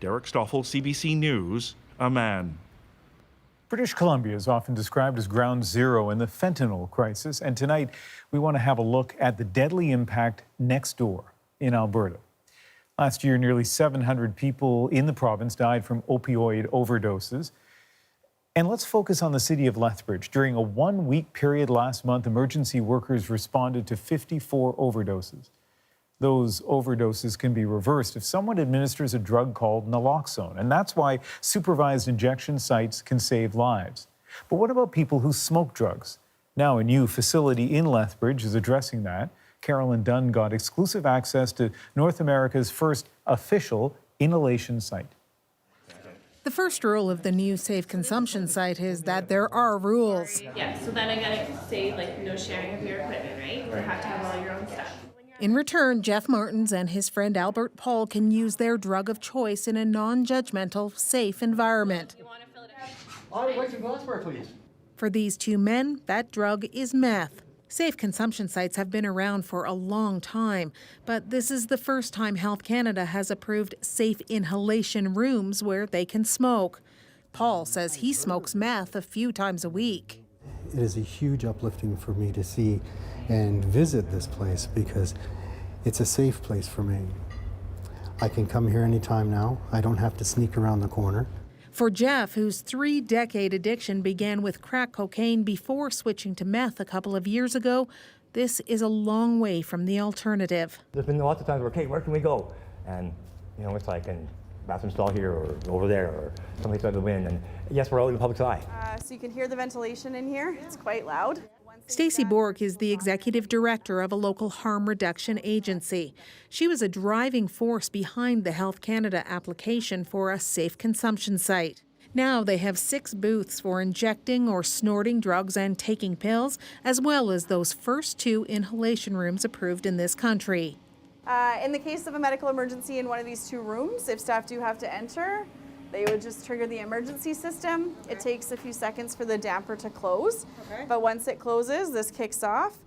Derek Stoffel, CBC News, Amman. British Columbia is often described as ground zero in the fentanyl crisis, and tonight we want to have a look at the deadly impact next door in Alberta. Last year, nearly 700 people in the province died from opioid overdoses. And let's focus on the city of Lethbridge. During a one-week period last month, emergency workers responded to 54 overdoses. Those overdoses can be reversed if someone administers a drug called naloxone, and that's why supervised injection sites can save lives. But what about people who smoke drugs? Now a new facility in Lethbridge is addressing that. Carolyn Dunn got exclusive access to North America's first official inhalation site. The first rule of the new safe consumption site is that there are rules. Yeah, so then I gotta say, like, no sharing of your equipment, right? You have to have all your own stuff. In return, Jeff Martins and his friend Albert Paul can use their drug of choice in a non-judgmental, safe environment. I'd like some glassware, please. For these two men, that drug is meth. Safe consumption sites have been around for a long time, but this is the first time Health Canada has approved safe inhalation rooms where they can smoke. Paul says he smokes meth a few times a week. It is a huge uplifting for me to see and visit this place because it's a safe place for me. I can come here anytime now. I don't have to sneak around the corner. For Jeff, whose 3-decade addiction began with crack cocaine before switching to meth a couple of years ago, this is a long way from the alternative. There's been lots of times where, okay, where can we go? And, it's like in bathroom stall here or over there or someplace out of the wind. And yes, we're out in the public's eye. So you can hear the ventilation in here. It's quite loud. Stacey Bork is the executive director of a local harm reduction agency. She was a driving force behind the Health Canada application for a safe consumption site. Now they have 6 booths for injecting or snorting drugs and taking pills, as well as those first 2 inhalation rooms approved in this country. In the case of a medical emergency in one of these 2 rooms, if staff do have to enter, they would just trigger the emergency system. Okay. It takes a few seconds for the damper to close, but once it closes, this kicks off,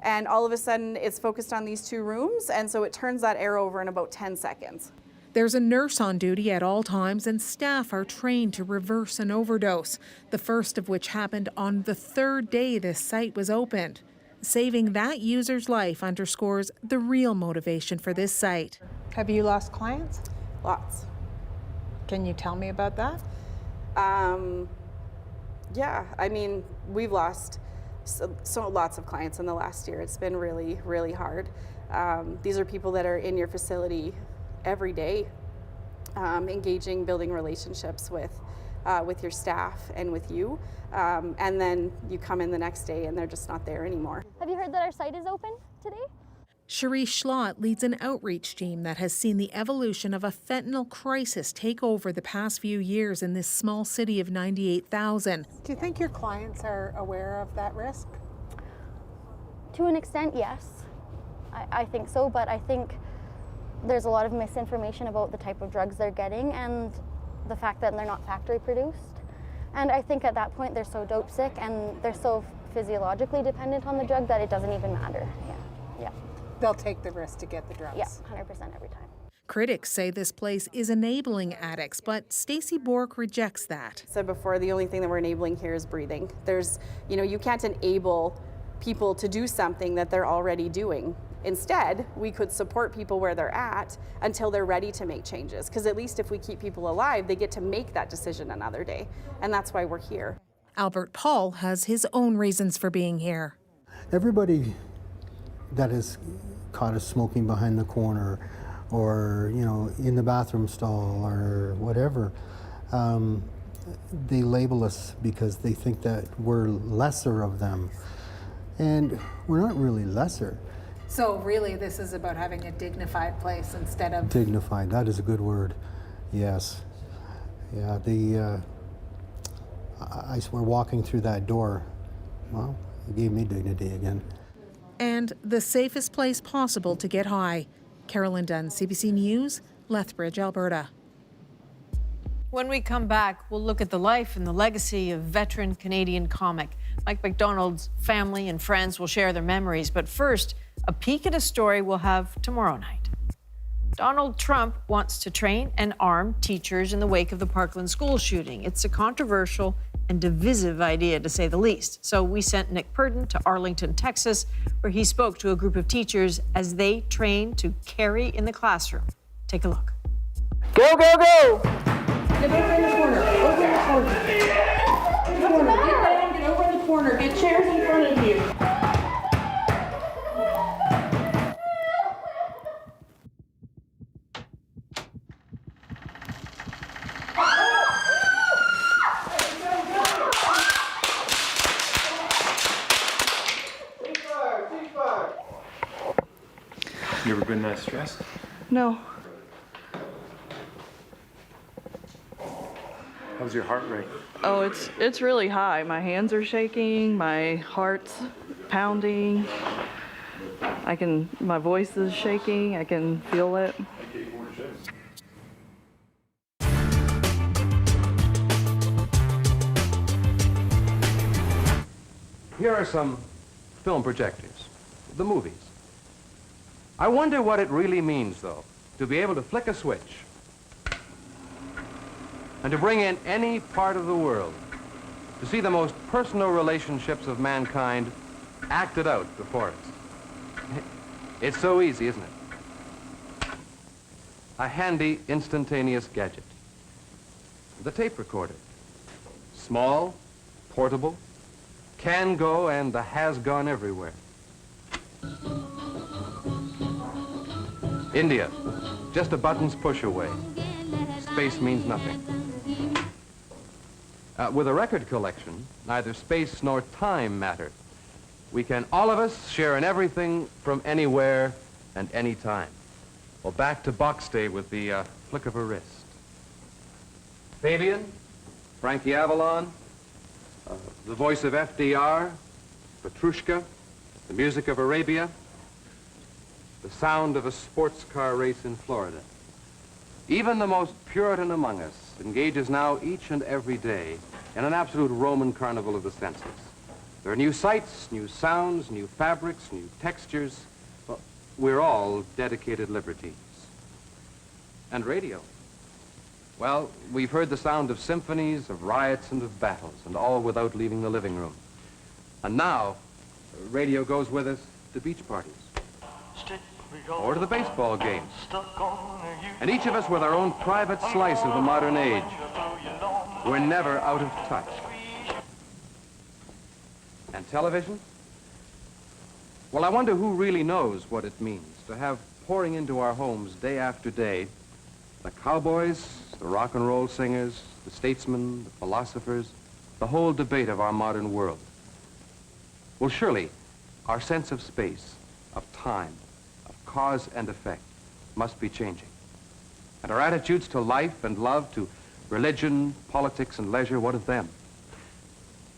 and all of a sudden it's focused on these 2 rooms, and so it turns that air over in about 10 seconds. There's a nurse on duty at all times, and staff are trained to reverse an overdose, the first of which happened on the 3rd day this site was opened. Saving that user's life underscores the real motivation for this site. Have you lost clients? Lots. Can you tell me about that? Yeah, I mean, we've lost so lots of clients in the last year. It's been really, really hard. These are people that are in your facility every day, engaging, building relationships with your staff and with you. And then you come in the next day and they're just not there anymore. Have you heard that our site is open today? Cherie Schlott leads an outreach team that has seen the evolution of a fentanyl crisis take over the past few years in this small city of 98,000. Do you think your clients are aware of that risk? To an extent, yes. I think so, but I think there's a lot of misinformation about the type of drugs they're getting and the fact that they're not factory produced. And I think at that point they're so dope sick and they're so physiologically dependent on the drug that it doesn't even matter. Yeah. They'll take the risk to get the drugs. Yeah, 100% every time. Critics say this place is enabling addicts, but Stacey Bork rejects that. I said before, the only thing that we're enabling here is breathing. You can't enable people to do something that they're already doing. Instead, we could support people where they're at until they're ready to make changes. Because at least if we keep people alive, they get to make that decision another day. And that's why we're here. Albert Paul has his own reasons for being here. Everybody that is caught us smoking behind the corner or, you know, in the bathroom stall or whatever. They label us because they think that we're lesser of them. And we're not really lesser. So really, this is about having a dignified place instead of... Dignified, that is a good word. Yes. Yeah, I swear walking through that door, well, it gave me dignity again. And the safest place possible to get high. Carolyn Dunn, CBC News, Lethbridge, Alberta. When we come back, we'll look at the life and the legacy of veteran Canadian comic. Mike MacDonald's family and friends will share their memories. But first, a peek at a story we'll have tomorrow night. Donald Trump wants to train and arm teachers in the wake of the Parkland school shooting. It's a controversial and divisive idea, to say the least. So we sent Nick Purdon to Arlington, Texas, where he spoke to a group of teachers as they train to carry in the classroom. Take a look. Go, go, go! Get over in the corner. Over in the corner. Get down, get over in the corner. Get chairs in front of you. You ever been that stressed? No. How's your heart rate? Oh, it's really high. My hands are shaking, my heart's pounding. My voice is shaking, I can feel it. Here are some film projectors, the movies. I wonder what it really means, though, to be able to flick a switch and to bring in any part of the world, to see the most personal relationships of mankind acted out before us. It's so easy, isn't it? A handy, instantaneous gadget. The tape recorder. Small, portable, can go and has gone everywhere. India, just a button's push away. Space means nothing. With a record collection, neither space nor time matter. We can, all of us, share in everything from anywhere and any time. Well, back to box day with the flick of a wrist. Fabian, Frankie Avalon, the voice of FDR, Petrushka, the music of Arabia, the sound of a sports car race in Florida. Even the most Puritan among us engages now each and every day in an absolute Roman carnival of the senses. There are new sights, new sounds, new fabrics, new textures. Well, we're all dedicated libertines. And radio. Well, we've heard the sound of symphonies, of riots, and of battles, and all without leaving the living room. And now, radio goes with us to beach parties. Or to the baseball games. And each of us with our own private slice of the modern age. We're never out of touch. And television? Well, I wonder who really knows what it means to have pouring into our homes day after day the cowboys, the rock and roll singers, the statesmen, the philosophers, the whole debate of our modern world. Well, surely our sense of space, of time, of cause and effect must be changing. And our attitudes to life and love, to religion, politics, and leisure, what of them?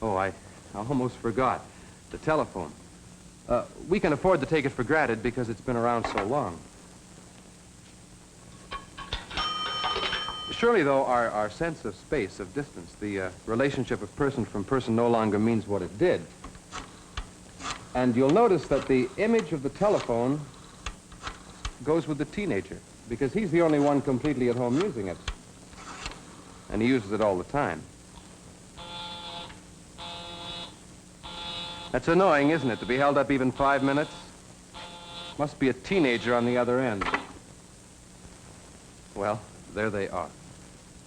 Oh, I almost forgot. The telephone. We can afford to take it for granted because it's been around so long. Surely, though, our sense of space, of distance, the relationship of person from person no longer means what it did. And you'll notice that the image of the telephone goes with the teenager, because he's the only one completely at home using it. And he uses it all the time. That's annoying, isn't it, to be held up even 5 minutes? Must be a teenager on the other end. Well, there they are.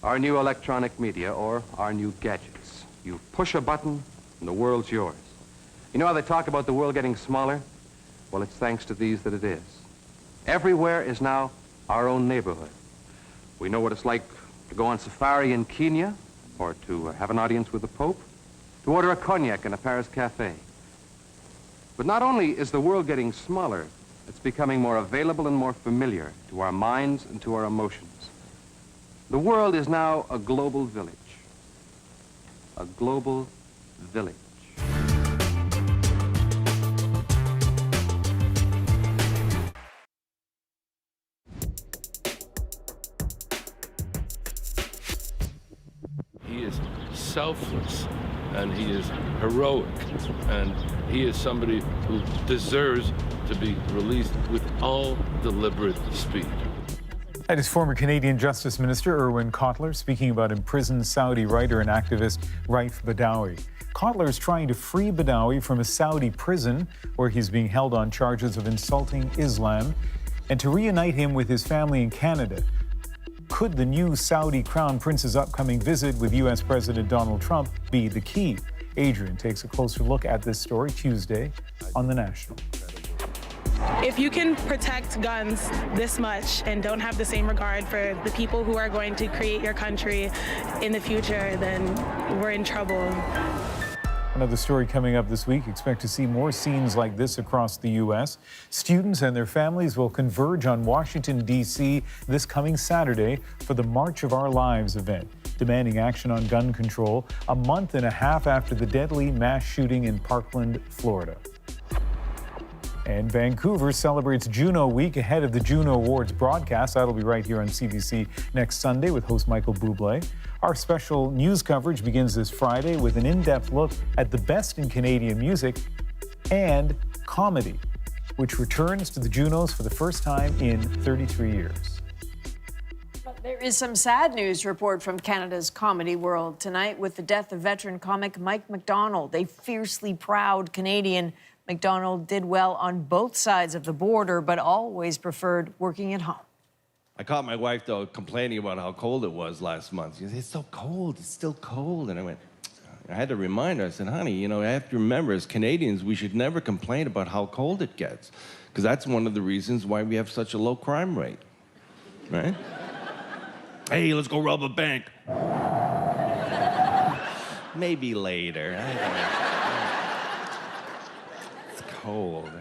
Our new electronic media, or our new gadgets. You push a button, and the world's yours. You know how they talk about the world getting smaller? Well, it's thanks to these that it is. Everywhere is now our own neighborhood. We know what it's like to go on safari in Kenya, or to have an audience with the Pope, to order a cognac in a Paris cafe. But not only is the world getting smaller, it's becoming more available and more familiar to our minds and to our emotions. The world is now a global village. A global village. He is selfless, and he is heroic, and he is somebody who deserves to be released with all deliberate speed. That is former Canadian Justice Minister Irwin Cotler speaking about imprisoned Saudi writer and activist Raif Badawi. Cotler is trying to free Badawi from a Saudi prison where he's being held on charges of insulting Islam and to reunite him with his family in Canada. Could the new Saudi Crown Prince's upcoming visit with U.S. President Donald Trump be the key? Adrian takes a closer look at this story Tuesday on The National. If you can protect guns this much and don't have the same regard for the people who are going to create your country in the future, then we're in trouble. Another story coming up this week. Expect to see more scenes like this across the U.S. Students and their families will converge on Washington, D.C. this coming Saturday for the March of Our Lives event, demanding action on gun control a month and a half after the deadly mass shooting in Parkland, Florida. And Vancouver celebrates Juno Week ahead of the Juno Awards broadcast. That'll be right here on CBC next Sunday with host Michael Bublé. Our special news coverage begins this Friday with an in-depth look at the best in Canadian music and comedy, which returns to the Junos for the first time in 33 years. But there is some sad news to report from Canada's comedy world tonight with the death of veteran comic Mike MacDonald, a fiercely proud Canadian. MacDonald did well on both sides of the border, but always preferred working at home. I caught my wife, though, complaining about how cold it was last month. She said, "It's so cold, it's still cold." And I had to remind her, I said, "Honey, you know, I have to remember, as Canadians, we should never complain about how cold it gets, because that's one of the reasons why we have such a low crime rate, right?" "Hey, let's go rob a bank." Maybe later. I don't know. Cold.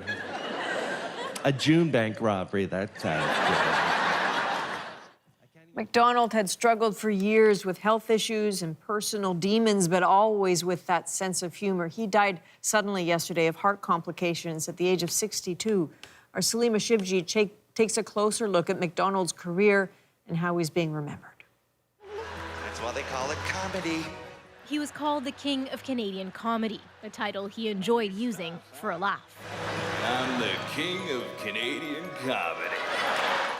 A June bank robbery, that sounds good. MacDonald had struggled for years with health issues and personal demons, but always with that sense of humor. He died suddenly yesterday of heart complications at the age of 62. Our Salima Shivji takes a closer look at MacDonald's career and how he's being remembered. That's why they call it comedy. He was called the King of Canadian Comedy, a title he enjoyed using for a laugh. I'm the King of Canadian Comedy.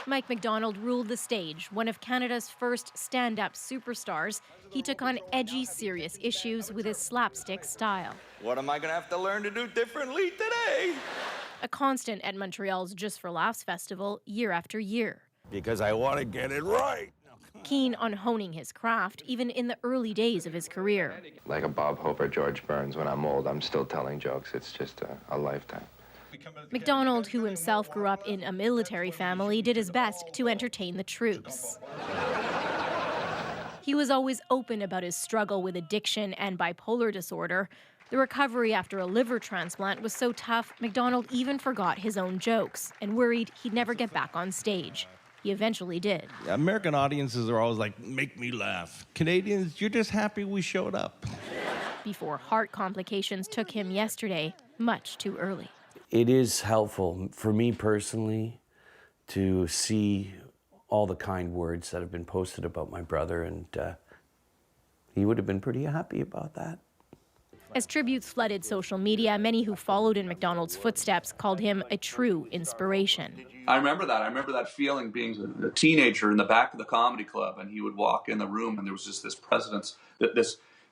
Mike MacDonald ruled the stage, one of Canada's first stand-up superstars. He took on edgy, serious issues with his slapstick style. What am I going to have to learn to do differently today? A constant at Montreal's Just for Laughs festival year after year. Because I want to get it right. Keen on honing his craft, even in the early days of his career. Like a Bob Hope or George Burns, when I'm old, I'm still telling jokes. It's just a lifetime. MacDonald, who himself grew up in a military family, did his best to entertain the troops. He was always open about his struggle with addiction and bipolar disorder. The recovery after a liver transplant was so tough, MacDonald even forgot his own jokes and worried he'd never get back on stage. He eventually did. American audiences are always like, "Make me laugh." Canadians, you're just happy we showed up. Before heart complications took him yesterday, much too early. It is helpful for me personally to see all the kind words that have been posted about my brother, and he would have been pretty happy about that. As tributes flooded social media, many who followed in MacDonald's footsteps called him a true inspiration. I remember that. I remember that feeling being a teenager in the back of the comedy club, and he would walk in the room, and there was just this presence.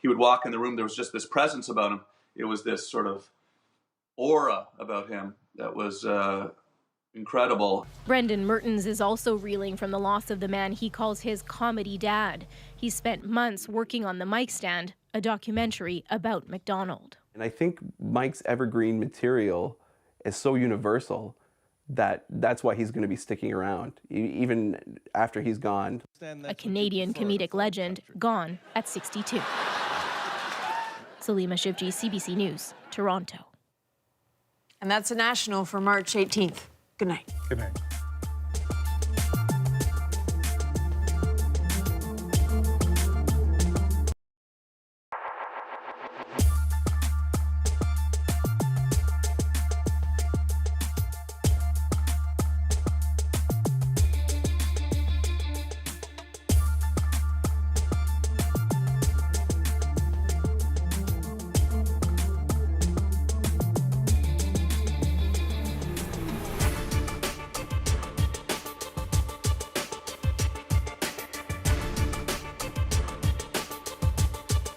He would walk in the room, there was just this presence about him. It was this sort of aura about him that was incredible. Brendan Mertens is also reeling from the loss of the man he calls his comedy dad. He spent months working on the mic stand, a documentary about MacDonald. And I think Mike's evergreen material is so universal that's why he's going to be sticking around, even after he's gone. A Canadian comedic legend gone at 62. Salima Shivji, CBC News, Toronto. And that's a national for March 18th. Good night. Good night.